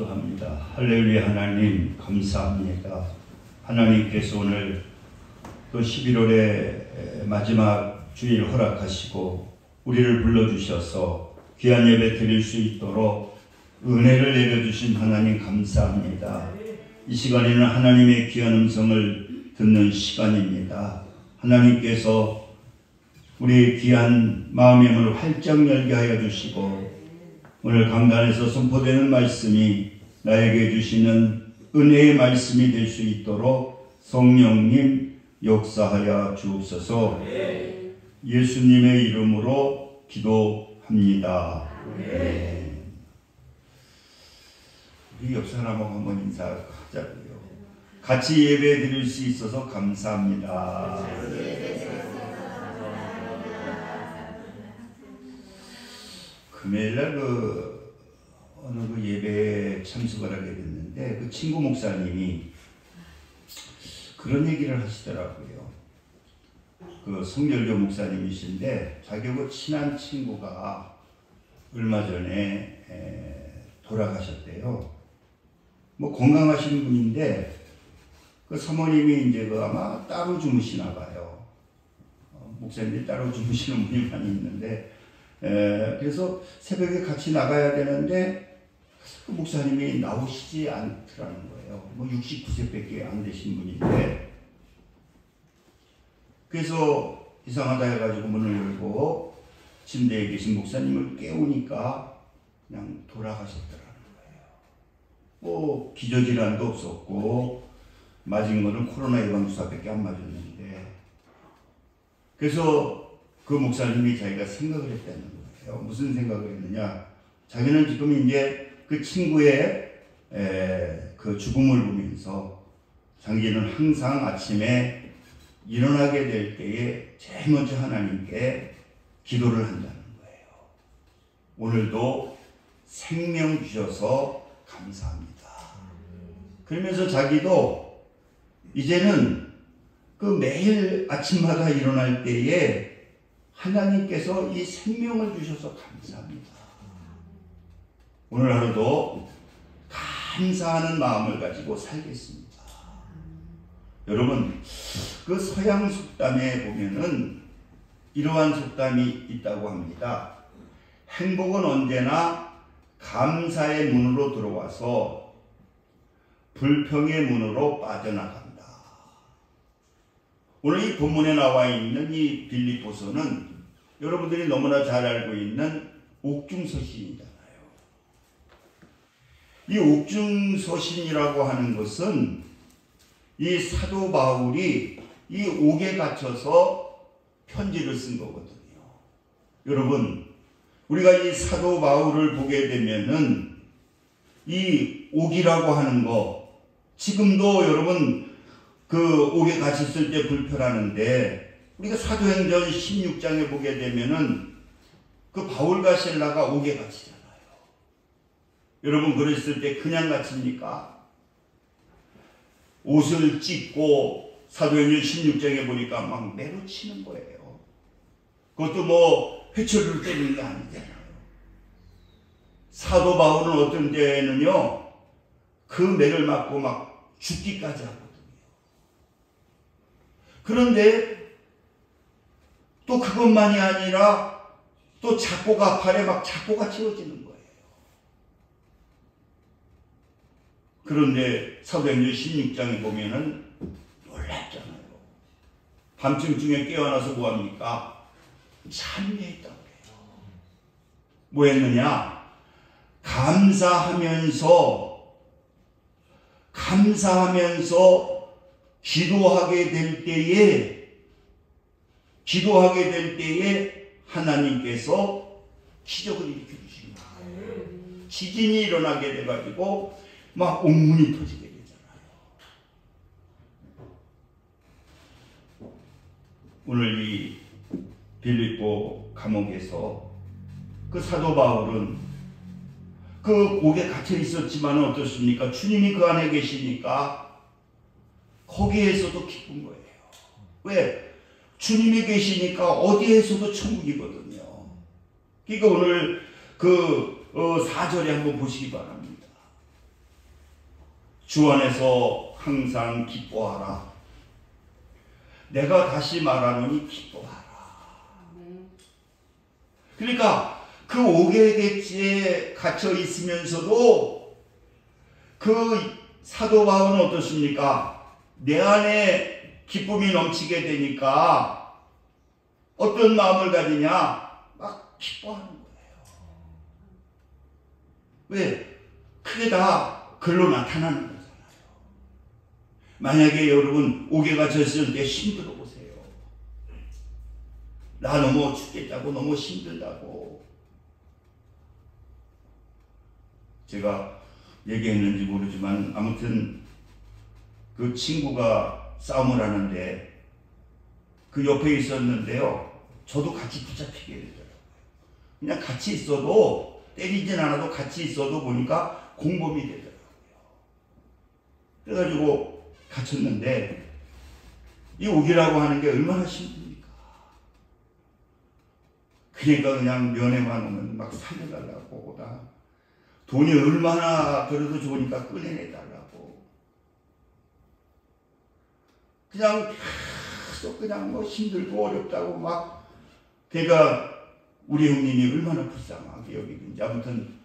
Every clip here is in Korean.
기도합니다. 할렐루야. 하나님 감사합니다. 하나님께서 오늘 또 11월의 마지막 주일 허락하시고 우리를 불러주셔서 귀한 예배 드릴 수 있도록 은혜를 내려주신 하나님 감사합니다. 이 시간에는 하나님의 귀한 음성을 듣는 시간입니다. 하나님께서 우리의 귀한 마음의 문을 활짝 열게 하여 주시고 오늘 강단에서 선포되는 말씀이 나에게 주시는 은혜의 말씀이 될 수 있도록 성령님 역사하여 주옵소서. 예수님의 이름으로 기도합니다. 우리 옆 사람하고 한번 인사하자고요. 같이 예배 드릴 수 있어서 감사합니다. 금요일날 어느 예배에 참석을 하게 됐는데 그 친구 목사님이 그런 얘기를 하시더라고요. 그 성결교 목사님이신데 자기 친한 친구가 얼마 전에 돌아가셨대요. 뭐 건강하신 분인데 그 사모님이 이제 아마 따로 주무시나 봐요. 목사님들이 따로 주무시는 분이 많이 있는데 그래서 새벽에 같이 나가야 되는데 그 목사님이 나오시지 않더라는 거예요. 뭐 69세밖에 안 되신 분인데 그래서 이상하다 해가지고 문을 열고 침대에 계신 목사님을 깨우니까 그냥 돌아가셨더라는 거예요. 뭐 기저질환도 없었고 맞은 거는 코로나 예방주사밖에 안 맞았는데 그래서 그 목사님이 자기가 생각을 했다는 거예요. 무슨 생각을 했느냐? 자기는 지금 이제 그 친구의 그 죽음을 보면서 자기는 항상 아침에 일어나게 될 때에 제일 먼저 하나님께 기도를 한다는 거예요. 오늘도 생명 주셔서 감사합니다. 그러면서 자기도 이제는 그 매일 아침마다 일어날 때에 하나님께서 이 생명을 주셔서 감사합니다. 오늘 하루도 감사하는 마음을 가지고 살겠습니다. 여러분, 그 서양 속담에 보면은 이러한 속담이 있다고 합니다. 행복은 언제나 감사의 문으로 들어와서 불평의 문으로 빠져나간다. 오늘 이 본문에 나와 있는 이 빌립보서는 여러분들이 너무나 잘 알고 있는 옥중서신이잖아요. 이 옥중서신이라고 하는 것은 이 사도 바울이 이 옥에 갇혀서 편지를 쓴 거거든요. 여러분, 우리가 이 사도 바울을 보게 되면은 이 옥이라고 하는 거 지금도 여러분 그 옥에 갇혔을 때 불편하는데 우리가 사도행전 16장에 보게 되면은 그 바울과 실라가 옥에 갇히잖아요. 여러분 그랬을 때 그냥 갇힙니까? 옷을 찢고 사도행전 16장에 보니까 막 매로 치는 거예요. 그것도 뭐 회초리를 때리는 게 아니잖아요. 사도 바울은 어떤 때에는요 그 매를 맞고 막 죽기까지 하거든요. 그런데 또 그것만이 아니라 또 작고가 팔에 막 작고가 채워지는 거예요. 그런데 사도행전 16장에 보면은 놀랍잖아요. 밤중에 깨어나서 뭐합니까? 찬미했다고 해요. 뭐 했느냐? 감사하면서 기도하게 될 때에 하나님께서 기적을 일으켜 주신 거예요. 지진이 일어나게 돼가지고 막 옥문이 터지게 되잖아요. 오늘 이 빌립보 감옥에서 그 사도 바울은 그 옥에 갇혀 있었지만 어떻습니까? 주님이 그 안에 계시니까 거기에서도 기쁜 거예요. 왜? 주님이 계시니까 어디에서도 천국이거든요. 그러니까 오늘 그 4절에 한번 보시기 바랍니다. 주 안에서 항상 기뻐하라. 내가 다시 말하노니 기뻐하라. 그러니까 그 5개계지에 갇혀 있으면서도 그 사도 바울은 어떻습니까? 내 안에 기쁨이 넘치게 되니까 어떤 마음을 가지냐? 막 기뻐하는 거예요. 왜? 그게 다 글로 나타나는 거잖아요. 만약에 여러분 5개가 졌을 때 힘들어 보세요. 나 너무 죽겠다고, 너무 힘들다고. 제가 얘기했는지 모르지만 아무튼 그 친구가 싸움을 하는데 그 옆에 있었는데요. 저도 같이 붙잡히게 되더라고요. 그냥 같이 있어도, 때리진 않아도 같이 있어도 보니까 공범이 되더라고요. 그래가지고 갇혔는데 이 옥이라고 하는 게 얼마나 힘듭니까? 그러니까 그냥 면회만 오면 막 살려달라고, 나 돈이 얼마나 그래도 좋으니까 꺼내내달라고. 그냥 계속 그냥 뭐 힘들고 어렵다고 막. 그러니까 우리 형님이 얼마나 불쌍하게 여기는지 아무튼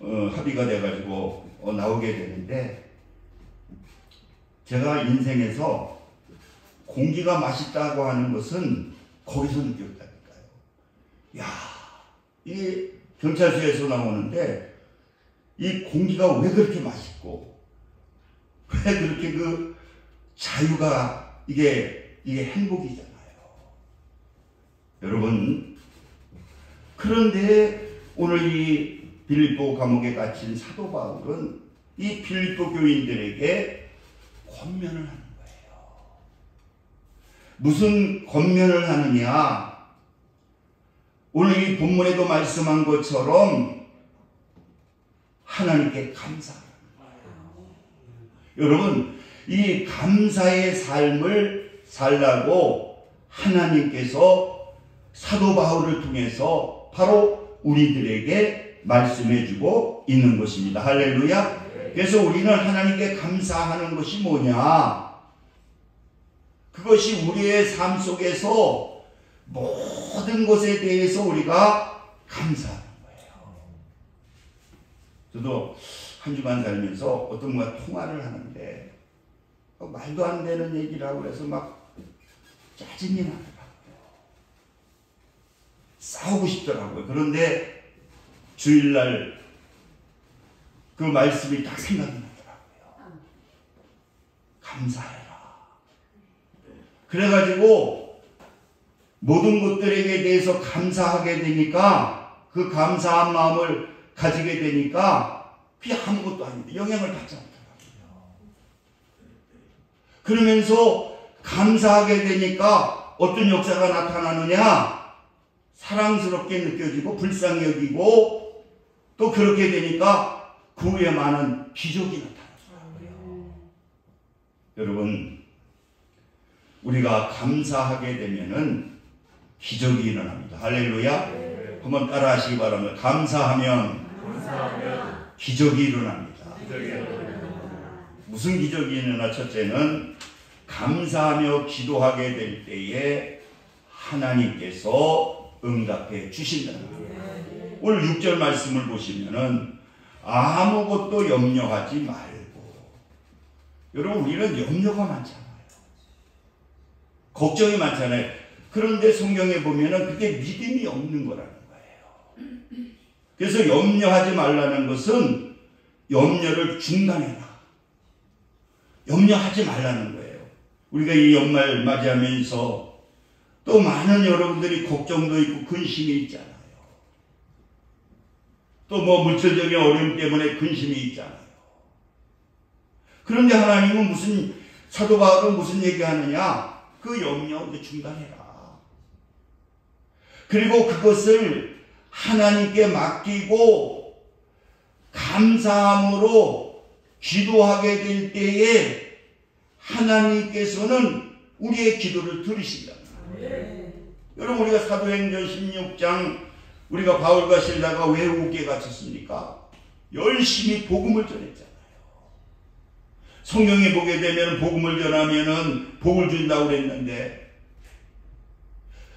합의가 돼가지고 나오게 되는데, 제가 인생에서 공기가 맛있다고 하는 것은 거기서 느꼈다니까요. 야, 이 경찰서에서 나오는데 이 공기가 왜 그렇게 맛있고, 왜 그렇게 그 자유가, 이게 행복이잖아요. 여러분, 그런데 오늘 이 빌립보 감옥에 갇힌 사도 바울은 이 빌립보 교인들에게 권면을 하는 거예요. 무슨 권면을 하느냐? 오늘 이 본문에도 말씀한 것처럼 하나님께 감사하는 거예요. 여러분, 이 감사의 삶을 살라고 하나님께서 사도 바울을 통해서 바로 우리들에게 말씀해주고 있는 것입니다. 할렐루야. 그래서 우리는 하나님께 감사하는 것이 뭐냐? 그것이 우리의 삶 속에서 모든 것에 대해서 우리가 감사하는 거예요. 저도 한 주간 살면서 어떤 분과 통화를 하는데 말도 안 되는 얘기를 하고 그래서 막 짜증이 나더라고요. 싸우고 싶더라고요. 그런데 주일날 그 말씀이 딱 생각이 나더라고요. 감사해라. 그래가지고 모든 것들에게 대해서 감사하게 되니까, 그 감사한 마음을 가지게 되니까 그게 아무것도 아닌데 영향을 받지 않더라고요. 그러면서 감사하게 되니까 어떤 역사가 나타나느냐? 사랑스럽게 느껴지고 불쌍히 여기고, 또 그렇게 되니까 그 후에 많은 기적이 나타나더라고요. 여러분, 우리가 감사하게 되면은 기적이 일어납니다. 할렐루야. 한번 따라 하시기 바랍니다. 감사하면 기적이 일어납니다. 무슨 기적이 일어나? 첫째는 감사하며 기도하게 될 때에 하나님께서 응답해 주신다는 거예요. 오늘 6절 말씀을 보시면은 아무것도 염려하지 말고. 여러분, 우리는 염려가 많잖아요. 걱정이 많잖아요. 그런데 성경에 보면은 그게 믿음이 없는 거라는 거예요. 그래서 염려하지 말라는 것은 염려를 중단해라. 염려하지 말라는 거예요. 우리가 이 연말 맞이하면서 또 많은 여러분들이 걱정도 있고 근심이 있잖아요. 또 뭐 물질적인 어려움 때문에 근심이 있잖아요. 그런데 하나님은 무슨, 사도 바울은 무슨 얘기하느냐? 그 염려 중단해라. 그리고 그것을 하나님께 맡기고 감사함으로 기도하게 될 때에 하나님께서는 우리의 기도를 들으신다. 여러분, 우리가 사도행전 16장 우리가 바울과 실라가 왜 옥에 갇혔습니까? 열심히 복음을 전했잖아요. 성경에 보게 되면 복음을 전하면은 복을 준다고 그랬는데,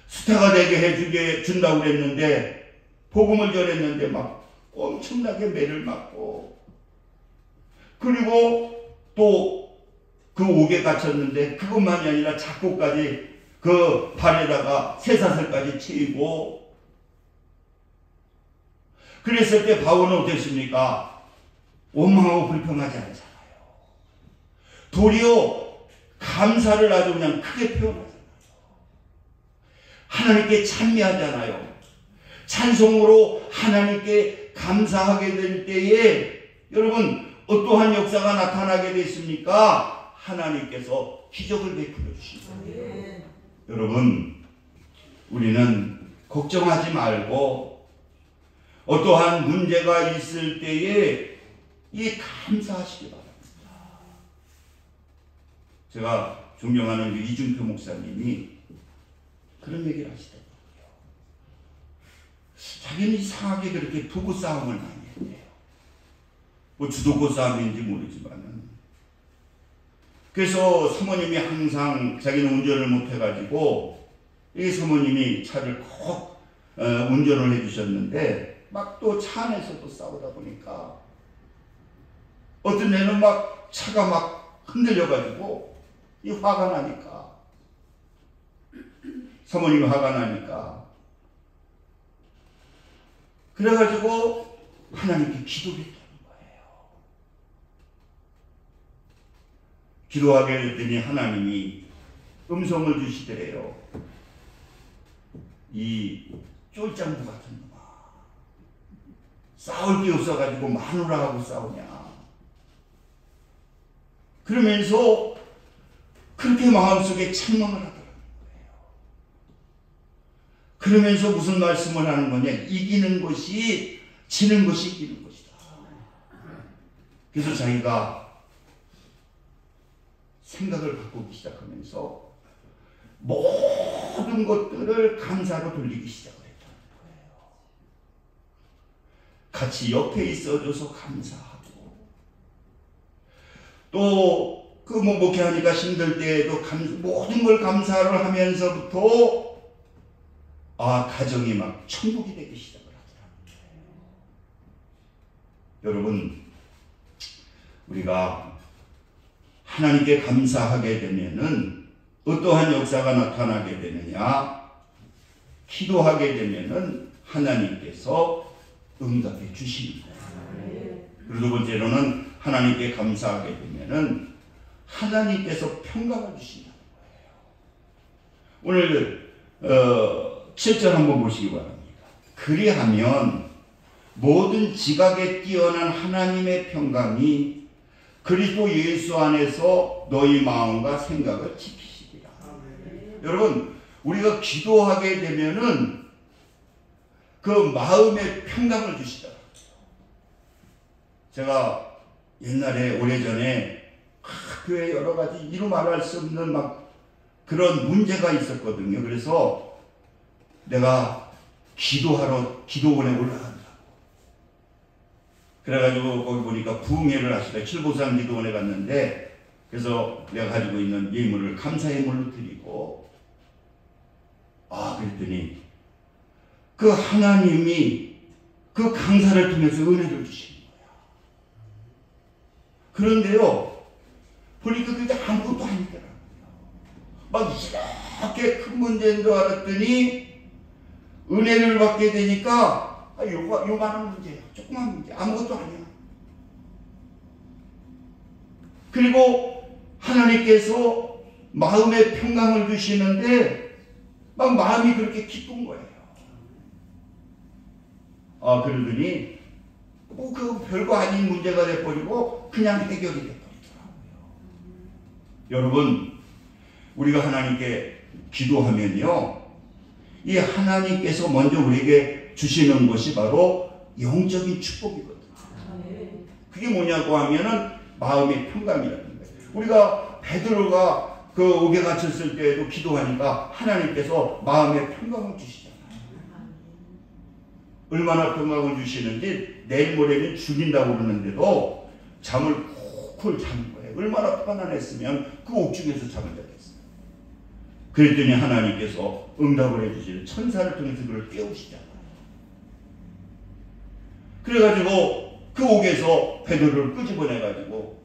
스타가 되게 준다고 그랬는데, 복음을 전했는데 막 엄청나게 매를 맞고, 그리고 또 그 옥에 갇혔는데 그것만이 아니라 작고까지 그 발에다가 쇠사슬까지 채이고, 그랬을 때 바울은 어땠습니까? 원망하고 불평하지 않잖아요. 도리어 감사를 아주 그냥 크게 표현하잖아요. 하나님께 찬미하잖아요. 찬송으로 하나님께 감사하게 될 때에 여러분 어떠한 역사가 나타나게 됐습니까? 하나님께서 기적을 베풀어 주십니다. 여러분, 우리는 걱정하지 말고 어떠한 문제가 있을 때에 이 감사하시기 바랍니다. 제가 존경하는 이준표 목사님이 그런 얘기를 하시더라고요. 자기는 이상하게 그렇게 부부싸움을 많이 했대요. 뭐 주도권 싸움인지 모르지만은. 그래서 사모님이 항상 자기는 운전을 못해가지고 이 사모님이 차를 꼭 운전을 해주셨는데 막 또 차 안에서도 싸우다 보니까 어떤 애는 막 차가 막 흔들려가지고 이 화가 나니까, 사모님이 화가 나니까 그래가지고 하나님께 기도를 했다는 거예요. 기도하게 됐더니 하나님이 음성을 주시더래요. 이 쫄짱부 같은 놈아, 싸울 게 없어가지고 마누라하고 싸우냐. 그러면서 그렇게 마음속에 찬명을 하더라는 거예요. 그러면서 무슨 말씀을 하는 거냐? 이기는 것이 지는 것이 이기는 것이다. 그래서 자기가 생각을 바꾸기 시작하면서 모든 것들을 감사로 돌리기 시작을 했다는 거예요. 같이 옆에 있어줘서 감사하고, 또 그 목회하니까 힘들 때에도 모든 걸 감사를 하면서부터 가정이 막 천국이 되기 시작을 하더라고요. 여러분, 우리가 하나님께 감사하게 되면은 어떠한 역사가 나타나게 되느냐? 기도하게 되면은 하나님께서 응답해 주시는 거예요. 그리고 두 번째로는 하나님께 감사하게 되면은 하나님께서 평강을 주신다는 거예요. 오늘 7절 한번 보시기 바랍니다. 그리하면 모든 지각에 뛰어난 하나님의 평강이 그리스도 예수 안에서 너희 마음과 생각을 지키시리라. 여러분, 우리가 기도하게 되면은 그 마음의 평강을 주시더라고요. 제가 옛날에 오래전에 교회 여러 가지 이루 말할 수 없는 막 그런 문제가 있었거든요. 그래서 내가 기도하러 기도원에 올라간다고. 그래가지고 거기 보니까 부흥회를 하시다 칠보상 기도원에 갔는데, 그래서 내가 가지고 있는 예물을 감사 예물로 드리고, 그랬더니 그 하나님이 그 강사를 통해서 은혜를 주시는 거야. 그런데요, 보니까 그게 아무것도 아니더라고요. 막 이렇게 큰 문제인 줄 알았더니 은혜를 받게 되니까 요만한 문제야. 조그만 문제. 아무것도 아니야. 그리고 하나님께서 마음의 평강을 주시는데 막 마음이 그렇게 기쁜 거예요. 그러더니 그 별거 아닌 문제가 돼버리고 그냥 해결이 돼버리더라고요. 여러분, 우리가 하나님께 기도하면요, 이 하나님께서 먼저 우리에게 주시는 것이 바로 영적인 축복이거든요. 그게 뭐냐고 하면은 마음의 평강이라는 거예요. 우리가 베드로가 그 옥에 갇혔을 때에도 기도하니까 하나님께서 마음의 평강을 주시잖아요. 얼마나 평강을 주시는지 내일 모레는 죽인다고 그러는데도 잠을 콜콜 자는 거예요. 얼마나 편안했으면 그 옥중에서 잠을 자겠어요. 그랬더니 하나님께서 응답을 해주시는 천사를 통해서 그를 깨우시잖아요. 그래가지고 그 옥에서 베드로를 끄집어내가지고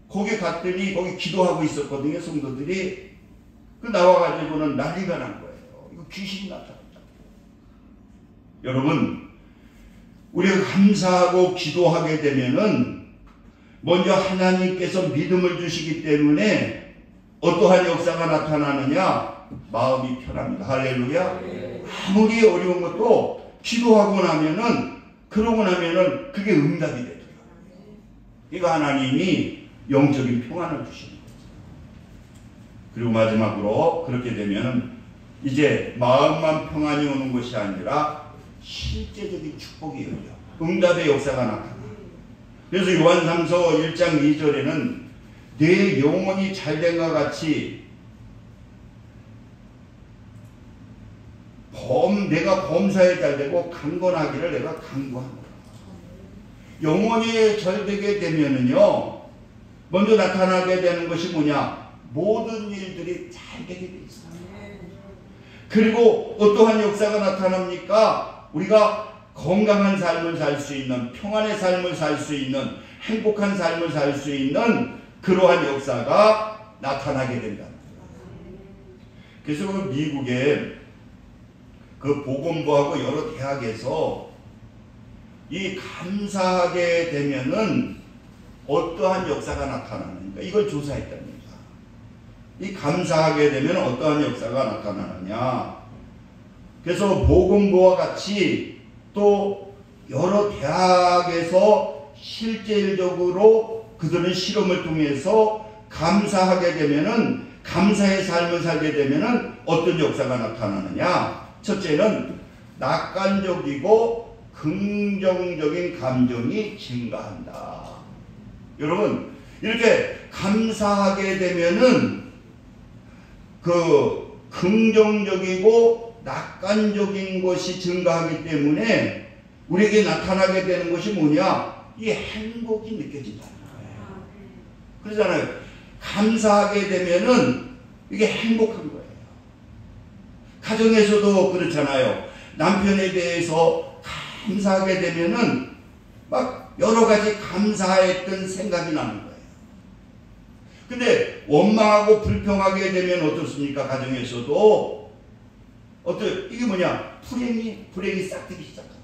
거기 갔더니 거기 기도하고 있었거든요. 성도들이. 그 나와가지고는 난리가 난 거예요. 이거 귀신이 나타났다. 여러분, 우리가 감사하고 기도하게 되면은 먼저 하나님께서 믿음을 주시기 때문에 어떠한 역사가 나타나느냐? 마음이 편합니다. 할렐루야. 아무리 어려운 것도 기도하고 나면은, 그러고 나면은 그게 응답이 되더라고요. 그러니까 하나님이 영적인 평안을 주시는 거죠. 그리고 마지막으로 그렇게 되면은 이제 마음만 평안이 오는 것이 아니라 실제적인 축복이 열려. 응답의 역사가 나타나. 그래서 요한삼서 1장 2절에는 내 영혼이 잘된과 같이 내가 범사에 잘되고 강건하기를 내가 간구하노라. 영혼이 잘되게 되면은요, 먼저 나타나게 되는 것이 뭐냐? 모든 일들이 잘 되게 돼 있어요. 그리고 어떠한 역사가 나타납니까? 우리가 건강한 삶을 살 수 있는, 평안의 삶을 살 수 있는, 행복한 삶을 살 수 있는 그러한 역사가 나타나게 된다. 그래서 그 미국의 그 보건부하고 여러 대학에서 이 감사하게 되면은 어떠한 역사가 나타나는가, 이걸 조사했답니다. 이 감사하게 되면 어떠한 역사가 나타나느냐. 그래서 보건부와 같이 또 여러 대학에서 실질적으로 그들은 실험을 통해서 감사하게 되면은, 감사의 삶을 살게 되면은 어떤 역사가 나타나느냐. 첫째는 낙관적이고 긍정적인 감정이 증가한다. 여러분, 이렇게 감사하게 되면은 그 긍정적이고 낙관적인 것이 증가하기 때문에 우리에게 나타나게 되는 것이 뭐냐? 이 행복이 느껴진다는 거예요. 그러잖아요. 감사하게 되면은 이게 행복한 거예요. 가정에서도 그렇잖아요. 남편에 대해서 감사하게 되면은 막 여러 가지 감사했던 생각이 나는 거예요. 근데 원망하고 불평하게 되면 어떻습니까? 가정에서도 이게 뭐냐? 불행이 싹 들기 시작합니다.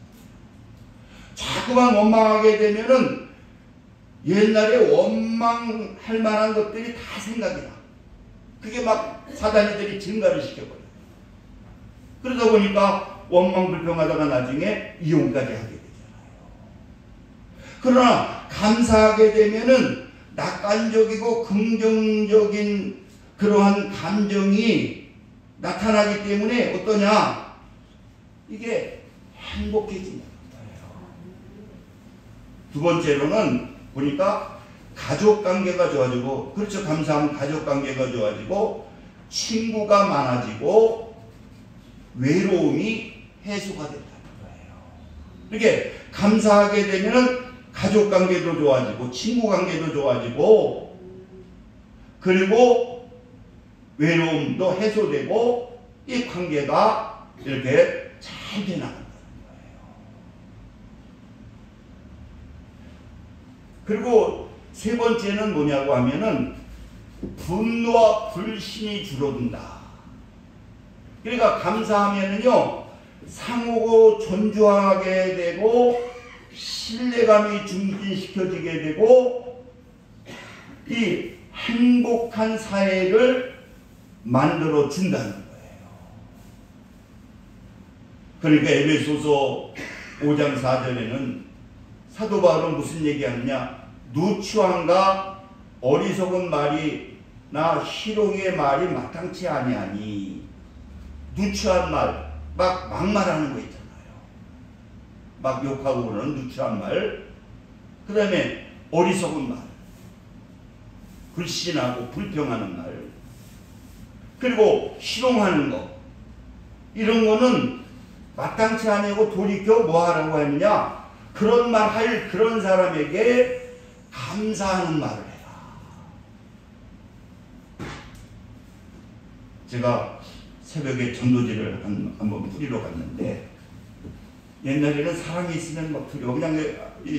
자꾸만 원망하게 되면은 옛날에 원망할 만한 것들이 다 생각이 나. 그게 막 사단이들이 증가를 시켜버려요. 그러다 보니까 원망 불평하다가 나중에 이혼까지 하게 되잖아요. 그러나 감사하게 되면은 낙관적이고 긍정적인 그러한 감정이 나타나기 때문에 어떠냐? 이게 행복해진다. 두 번째로는 보니까 가족관계가 좋아지고, 그렇죠, 감사하면 가족관계가 좋아지고 친구가 많아지고 외로움이 해소가 된다는 거예요. 이렇게 감사하게 되면은 가족관계도 좋아지고 친구관계도 좋아지고 그리고 외로움도 해소되고 이 관계가 이렇게 잘 되나간다는 거예요. 그리고 세 번째는 뭐냐고 하면은 분노와 불신이 줄어든다. 그러니까 감사하면은요, 상호고 존중하게 되고 신뢰감이 증진시켜지게 되고 이 행복한 사회를 만들어 준다는 거예요. 그러니까 에베소서 5장 4절에는 사도 바울은 무슨 얘기하느냐? 누추함과 어리석은 말이나 희롱의 말이 마땅치 아니하니. 누추한 말, 막 막말하는 거 있잖아요. 막 욕하고 그러는 누추한 말, 그 다음에 어리석은 말, 불신하고 불평하는 말, 그리고 희롱하는 거, 이런 거는 마땅치 아니하고 돌이켜 뭐 하라고 했느냐? 그런 말 할 그런 사람에게 감사하는 말을 해라. 제가 새벽에 전도지를 한번 뿌리러 갔는데, 옛날에는 사람이 있으면 막 뿌려 그냥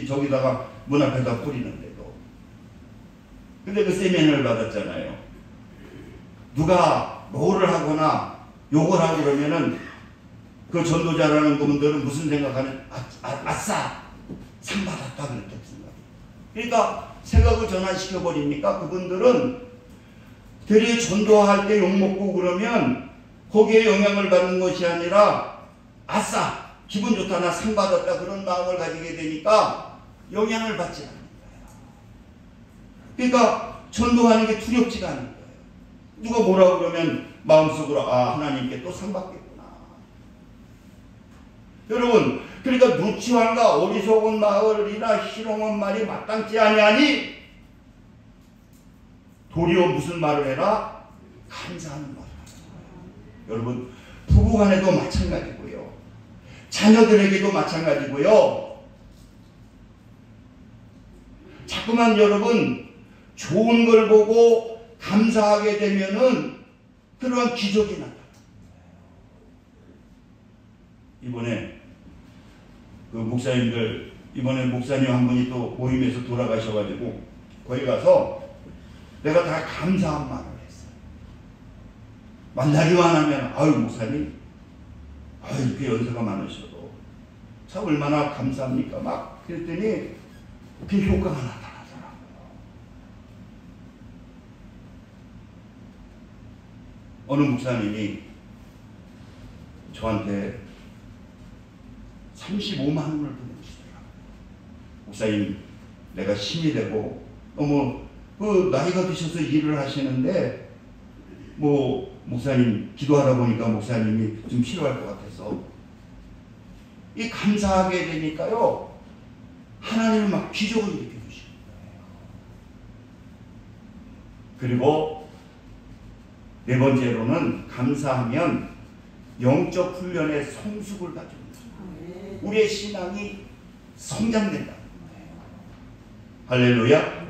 저기다가 문 앞에다 뿌리는데도, 근데 그 세미나를 받았잖아요. 누가 뭐를 하거나 욕을 하고 그러면은 그 전도자라는 분들은 무슨 생각하는, 아싸 상 받았다 그랬다 생각. 그러니까 생각을 전환시켜 버리니까 그분들은 되레 전도할 때 욕먹고 그러면 거기에 영향을 받는 것이 아니라, 아싸 기분 좋다 나 상 받았다 그런 마음을 가지게 되니까 영향을 받지 않는 거예요. 그러니까 전도하는 게 두렵지가 않은 거예요. 누가 뭐라고 그러면 마음속으로 하나님께 또 상 받겠구나. 여러분, 그러니까 누추함과 어리석은 말이나 희롱한 말이 마땅치 아니하니 도리어 무슨 말을 해라? 감사하는 말을 하라. 여러분, 부부간에도 마찬가지고요, 자녀들에게도 마찬가지고요. 자꾸만 여러분 좋은 걸 보고 감사하게 되면은 그러한 기적이 나타납니다. 이번에 그 목사님들, 이번에 목사님 한 분이 또 모임에서 돌아가셔가지고 거기 가서 내가 다 감사한 말을 했어요. 만나기만 하면 아유 목사님, 아유 이렇게 연세가 많으셔도 참 얼마나 감사합니까? 막 그랬더니 그 효과가 나타나더라고요. 어느 목사님이 저한테 35만 원을 보내주시더라고요. 목사님, 내가 신이 되고 너무 그 나이가 드셔서 일을 하시는데 뭐 목사님 기도하다 보니까 목사님이 좀 필요할 것 같아서 이 감사하게 되니까요, 하나님은 막 기적을 일으켜 주시는 거예요. 그리고 네 번째로는 감사하면 영적 훈련의 성숙을 가져옵니다. 우리의 신앙이 성장된다는 거예요. 할렐루야.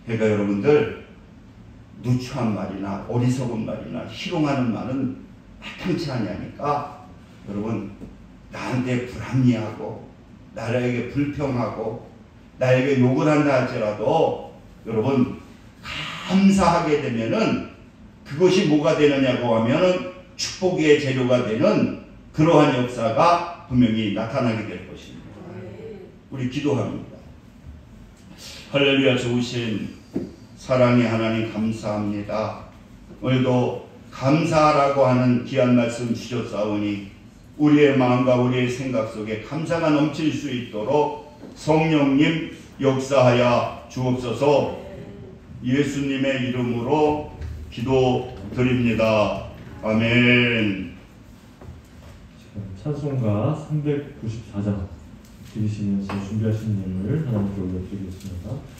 그러니까 여러분들, 누추한 말이나 어리석은 말이나 희롱하는 말은 마땅치 아니하니까 여러분, 나한테 불합리하고 나에게 불평하고 나에게 욕을 한다 할지라도 여러분 감사하게 되면은 그것이 뭐가 되느냐고 하면은 축복의 재료가 되는 그러한 역사가 분명히 나타나게 될 것입니다. 우리 기도합니다. 할렐루야. 좋으신 사랑의 하나님 감사합니다. 오늘도 감사라고 하는 귀한 말씀 주셨사오니 우리의 마음과 우리의 생각 속에 감사가 넘칠 수 있도록 성령님 역사하여 주옵소서. 예수님의 이름으로 기도드립니다. 아멘. 찬송가 394장 들으시면서 준비하신 예물 하나님께 올려드리겠습니다.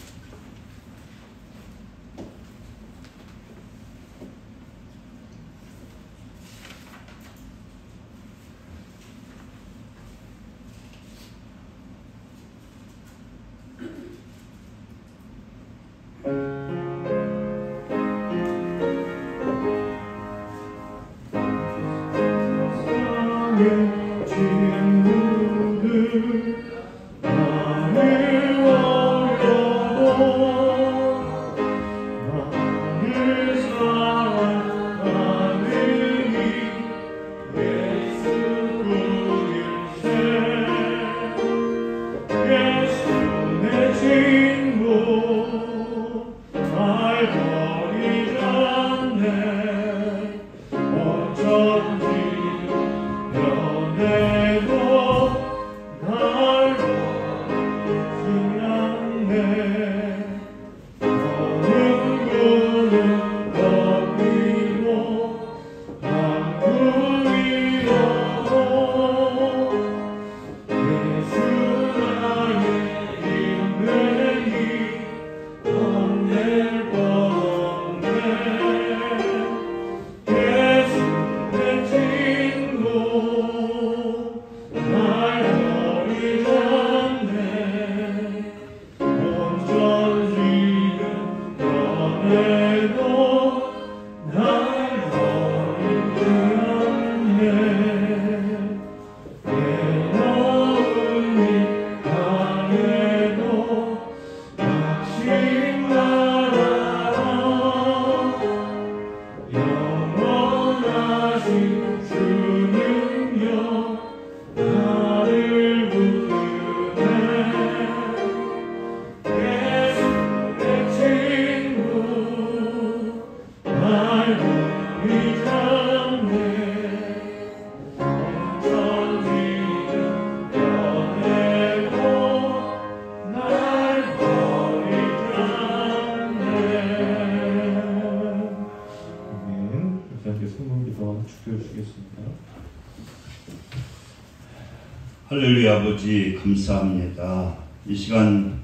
할렐루야. 아버지 감사합니다. 이 시간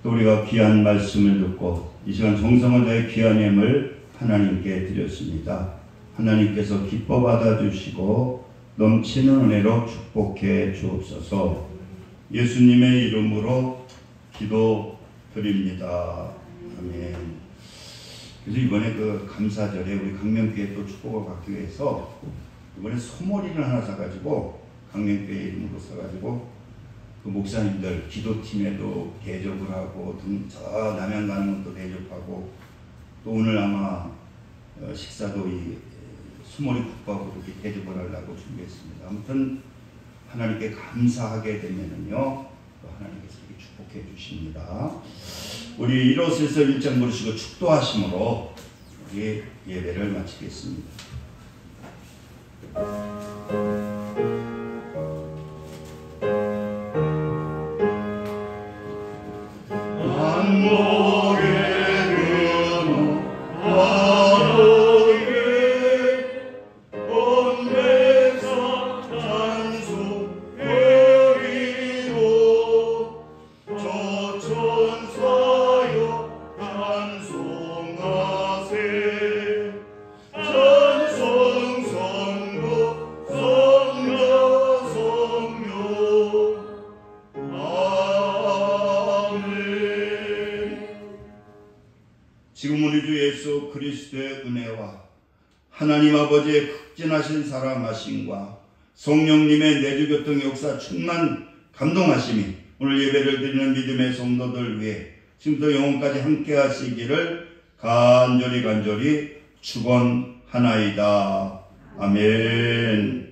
또 우리가 귀한 말씀을 듣고 이 시간 정성을 다해 귀한 예물 하나님께 드렸습니다. 하나님께서 기뻐 받아주시고 넘치는 은혜로 축복해 주옵소서. 예수님의 이름으로 기도드립니다. 아멘. 그래서 이번에 그 감사절에 우리 강명교회 또 축복을 받기 위해서 이번에 소머리를 하나 사가지고 강명교회 이름으로 써가지고 그 목사님들 기도팀에도 대접을 하고 저 남양 가는 것도 대접하고 또 오늘 아마 식사도 이 소머리 국밥으로 이렇게 대접을 하려고 준비했습니다. 아무튼 하나님께 감사하게 되면은요 또 하나님께서 이렇게 축복해 주십니다. 우리 일어서서 일장 부르시고 축도하심으로 우리 예배를 마치겠습니다. 지금 우리 주 예수 그리스도의 은혜와 하나님 아버지의 극진하신 사랑하심과 성령님의 내주교통 역사 충만 감동하심이 오늘 예배를 드리는 믿음의 성도들 위해 지금부터 영원까지 함께 하시기를 간절히 축원하나이다. 아멘.